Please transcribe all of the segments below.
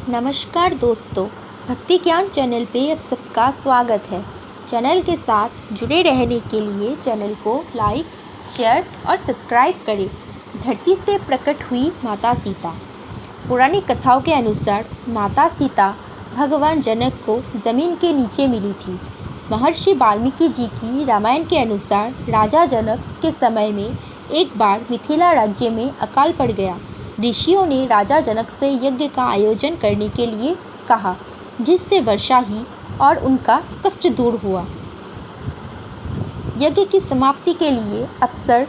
नमस्कार दोस्तों, भक्ति ज्ञान चैनल पे आप सबका स्वागत है। चैनल के साथ जुड़े रहने के लिए चैनल को लाइक, शेयर और सब्सक्राइब करें। धरती से प्रकट हुई माता सीता। पुरानी कथाओं के अनुसार माता सीता भगवान जनक को ज़मीन के नीचे मिली थी। महर्षि वाल्मीकि जी की रामायण के अनुसार राजा जनक के समय में एक बार मिथिला राज्य में अकाल पड़ गया। ऋषियों ने राजा जनक से यज्ञ का आयोजन करने के लिए कहा, जिससे वर्षा ही और उनका कष्ट दूर हुआ। यज्ञ की समाप्ति के लिए अवसर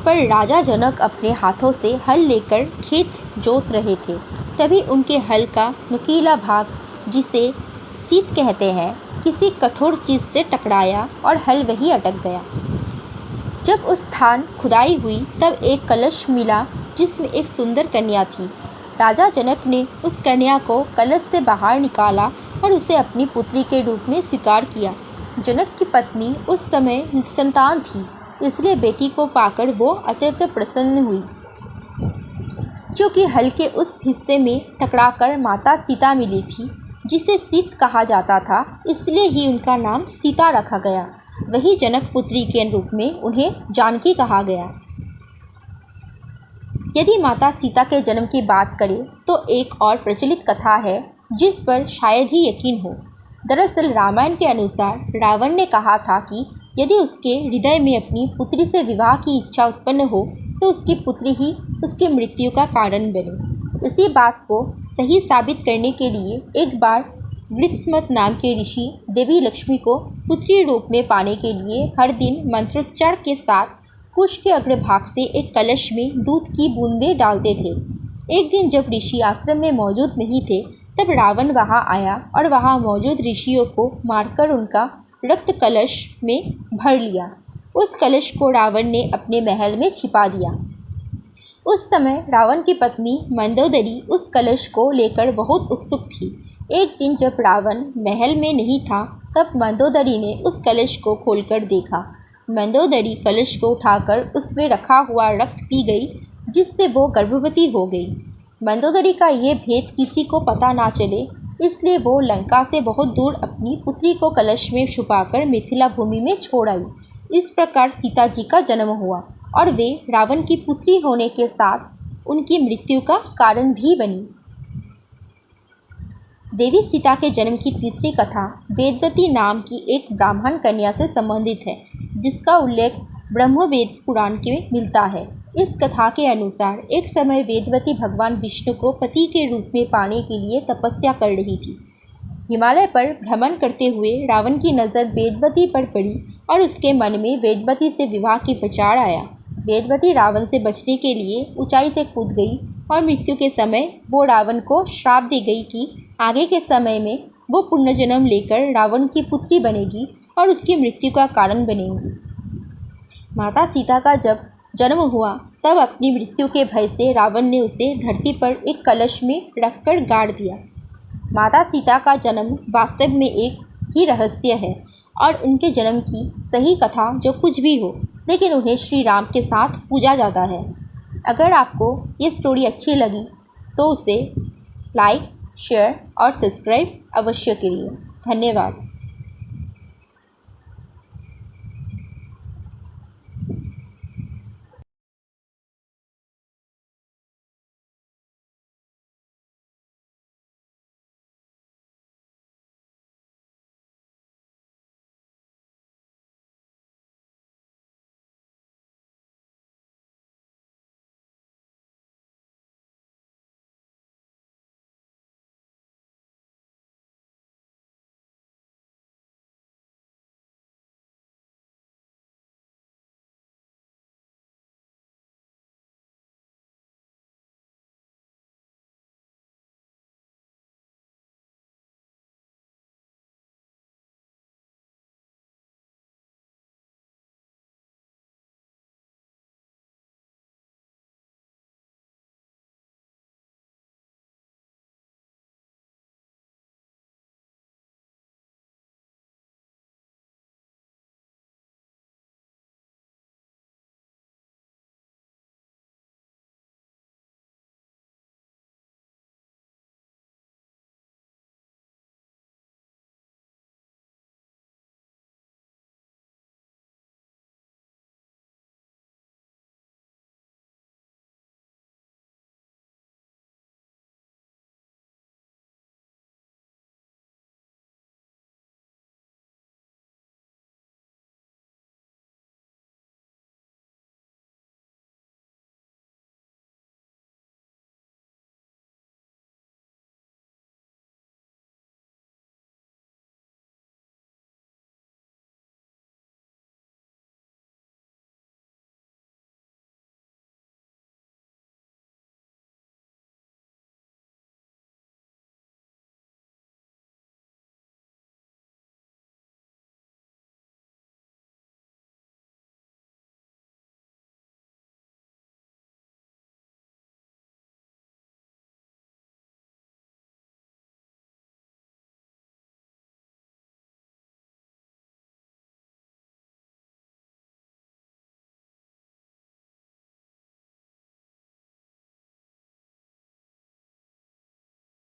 पर राजा जनक अपने हाथों से हल लेकर खेत जोत रहे थे। तभी उनके हल का नुकीला भाग, जिसे सीत कहते हैं, किसी कठोर चीज़ से टकराया और हल वहीं अटक गया। जब उस स्थान खुदाई हुई तब एक कलश मिला जिसमें एक सुंदर कन्या थी। राजा जनक ने उस कन्या को कलश से बाहर निकाला और उसे अपनी पुत्री के रूप में स्वीकार किया। जनक की पत्नी उस समय निसंतान थी, इसलिए बेटी को पाकर वो अत्यंत प्रसन्न हुई। क्योंकि हल के उस हिस्से में टकराकर माता सीता मिली थी, जिसे सीत कहा जाता था, इसलिए ही उनका नाम सीता रखा गया। वही जनक पुत्री के रूप में उन्हें जानकी कहा गया। यदि माता सीता के जन्म की बात करें तो एक और प्रचलित कथा है जिस पर शायद ही यकीन हो। दरअसल रामायण के अनुसार रावण ने कहा था कि यदि उसके हृदय में अपनी पुत्री से विवाह की इच्छा उत्पन्न हो तो उसकी पुत्री ही उसकी मृत्यु का कारण बने। इसी बात को सही साबित करने के लिए एक बार वृत्रसमत नाम के ऋषि देवी लक्ष्मी को पुत्री रूप में पाने के लिए हर दिन मंत्रोच्चार के साथ कुश के अग्रभाग से एक कलश में दूध की बूंदें डालते थे। एक दिन जब ऋषि आश्रम में मौजूद नहीं थे तब रावण वहां आया और वहां मौजूद ऋषियों को मारकर उनका रक्त कलश में भर लिया। उस कलश को रावण ने अपने महल में छिपा दिया। उस समय रावण की पत्नी मंदोदरी उस कलश को लेकर बहुत उत्सुक थी। एक दिन जब रावण महल में नहीं था तब मंदोदरी ने उस कलश को खोलकर देखा। मंदोदरी कलश को उठाकर उसमें रखा हुआ रक्त पी गई, जिससे वो गर्भवती हो गई। मंदोदरी का ये भेद किसी को पता ना चले, इसलिए वो लंका से बहुत दूर अपनी पुत्री को कलश में छुपाकर मिथिला भूमि में छोड़ आई। इस प्रकार सीता जी का जन्म हुआ और वे रावण की पुत्री होने के साथ उनकी मृत्यु का कारण भी बनी। देवी सीता के जन्म की तीसरी कथा वेदवती नाम की एक ब्राह्मण कन्या से संबंधित है, जिसका उल्लेख ब्रह्मवेद पुराण में मिलता है। इस कथा के अनुसार एक समय वेदवती भगवान विष्णु को पति के रूप में पाने के लिए तपस्या कर रही थी। हिमालय पर भ्रमण करते हुए रावण की नज़र वेदवती पर पड़ी और उसके मन में वेदवती से विवाह की विचार आया। वेदवती रावण से बचने के लिए ऊंचाई से कूद गई और मृत्यु के समय वो रावण को श्राप दी गई कि आगे के समय में वो पुनर्जन्म लेकर रावण की पुत्री बनेगी और उसकी मृत्यु का कारण बनेंगी। माता सीता का जब जन्म हुआ तब अपनी मृत्यु के भय से रावण ने उसे धरती पर एक कलश में रखकर गाड़ दिया। माता सीता का जन्म वास्तव में एक ही रहस्य है और उनके जन्म की सही कथा जो कुछ भी हो, लेकिन उन्हें श्री राम के साथ पूजा जाता है। अगर आपको ये स्टोरी अच्छी लगी तो उसे लाइक, शेयर और सब्सक्राइब अवश्य करिए। धन्यवाद।